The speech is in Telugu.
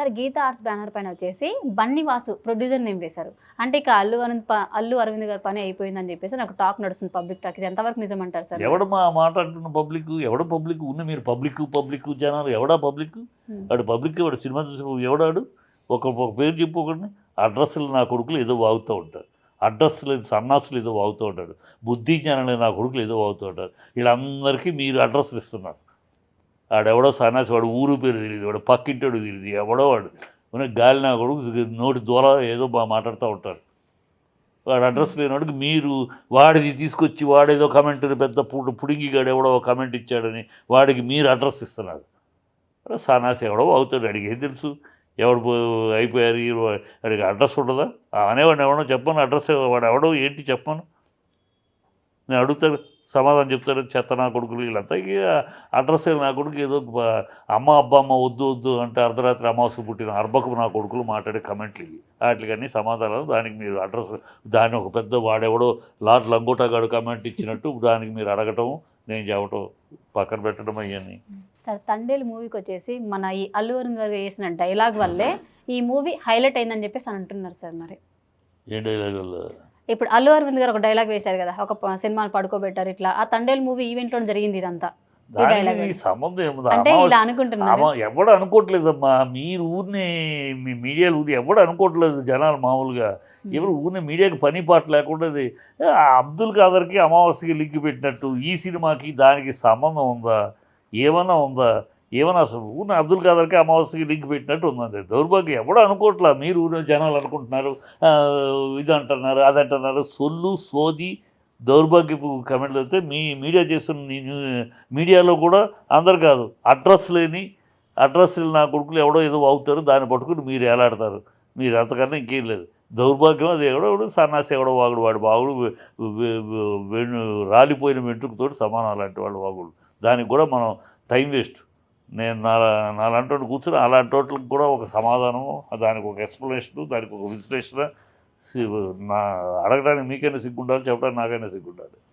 సరే గీతా ఆర్ట్స్ బ్యానర్ పైన వచ్చేసి బన్నీ వాసు ప్రొడ్యూసర్ నేమ్ వేశారు. అంటే ఇక అల్లు అరవింద్ గారి పని అయిపోయిందని చెప్పేసి నాకు టాక్ నడుస్తుంది, పబ్లిక్ టాక్. ఇది ఎంతవరకు నిజమంటారు సార్? ఎవడు మా మాట అంటున్న పబ్లిక్? ఎవడ పబ్లిక్ ఉన్న? మీరు పబ్లిక్ జనాలు ఎవడా పబ్లిక్? వాడు పబ్లిక్, వాడు సినిమా చూసి ఎవడాడు? ఒక పేరు చెప్పు ఒకరిని. అడ్రస్లు నా కొడుకులు ఏదో వాగుతూ ఉంటారు, అడ్రస్ లేదు సన్నాసులు ఏదో వాగుతూ ఉంటాడు, బుద్ధి జ్ఞానం లేదు నా కొడుకులు ఏదో వాగుతూ ఉంటారు. వీళ్ళందరికీ మీరు అడ్రస్లు ఇస్తున్నారు. వాడెవడో సన్నాసి, వాడు ఊరు పేరు తెలియదు, వాడు పక్కింటాడు తెలియదు, ఎవడో వాడు గాలి నా కొడుకు నోటి దూర ఏదో మాట్లాడుతూ ఉంటారు. వాడు అడ్రస్ లేనివాడికి మీరు వాడిది తీసుకొచ్చి వాడేదో కమెంట్ పెద్ద పుడింగిగాడు ఎవడో కమెంట్ ఇచ్చాడని వాడికి మీరు అడ్రస్ ఇస్తున్నారు. సన్నాసి ఎవడో అవుతాడు, వాడికి ఏం తెలుసు ఎవడు అయిపోయారు, వాడికి అడ్రస్ ఉండదా? అనేవాడిని ఎవడో చెప్పను అడ్రస్, వాడు ఎవడో ఏంటి చెప్పను, నేను అడుగుతాను సమాధానం చెప్తాడు. చెత్త నా కొడుకులు వీళ్ళంతా ఇక అడ్రస్ నా కొడుకు ఏదో అమ్మ వద్దు అంటే అర్ధరాత్రి అమావాస్య పుట్టిన అర్బకు నా కొడుకులు మాట్లాడే కమెంట్లు ఇవి. వాటికి అన్ని సమాధానాలు. దానికి మీరు అడ్రస్, దాన్ని ఒక పెద్ద వాడెవడో లాట్ లంగోటాగాడు కమెంట్ ఇచ్చినట్టు దానికి మీరు అడగటం, నేను చెప్పటం, పక్కన పెట్టడం అవన్నీ. సార్ తండేలు మూవీకి వచ్చేసి మన ఈ అల్లు అరవింద్ గారు వేసిన డైలాగ్ వల్లే ఈ మూవీ హైలైట్ అయిందని చెప్పేసి అని అంటున్నారు సార్. మరి ఏ డైలాగ్ వల్ల? ఇప్పుడు అల్లు అరవింద్ గారు ఒక డైలాగ్ వేశారు కదా, ఒక సినిమాలు పడుకోబెట్టారు ఇట్లా. ఆ తండేలు మూవీ ఈవెంట్లో జరిగింది ఇదంతా. దానికి సంబంధం ఏముంది? అంటే ఇలా అనుకుంటున్నారు. ఎవడు అనుకోవట్లేదమ్మా, మీరు ఊరిని మీ మీడియాలు ఊరి ఎవడు అనుకోవట్లేదు. జనాలు మామూలుగా ఎవరు ఊరిని మీడియాకి పని పాట లేకుండా అబ్దుల్ ఖాదర్కి అమావాస్యకి లింక్ పెట్టినట్టు ఈ సినిమాకి దానికి సంబంధం ఉందా? ఏమన్నా ఉందా? ఏమన్నా అసలు ఊరిని అబ్దుల్ ఖాదర్కి అమావాస్యకి లింక్ పెట్టినట్టు ఉందండి. దౌర్భాగ్యం ఎవడో అనుకోవట్లా, మీరు ఊరిని జనాలు అనుకుంటున్నారు, ఇది అంటున్నారు అది అంటున్నారు. సొల్లు సోది దౌర్భాగ్యపు కమెంట్లు అయితే మీ మీడియా చేస్తున్న మీడియాలో కూడా అందరు కాదు, అడ్రస్ నా కొడుకులు ఎవడో ఏదో వాగుతారు, దాన్ని పట్టుకుని మీరు ఎలాడతారు. మీరు అంతకన్నా ఇంకేం లేదు. దౌర్భాగ్యం అది. ఎవడో సన్నాసి ఎవడో వాగుడు, వాడు వాగుడు రాలిపోయిన వెంట్రుకతోటి సమానం అలాంటి వాడు వాగుడు. దానికి కూడా మనం టైం వేస్ట్. నేను నాలాంటి కూర్చొని అలాంటి వాటికి కూడా ఒక సమాధానము, దానికి ఒక ఎక్స్ప్లెనేషను, దానికి ఒక విశ్లేషణ అడగడానికి మీకైనా సిగ్గుండాలి, చెప్పడానికి నాకైనా సిగ్గుండాలి.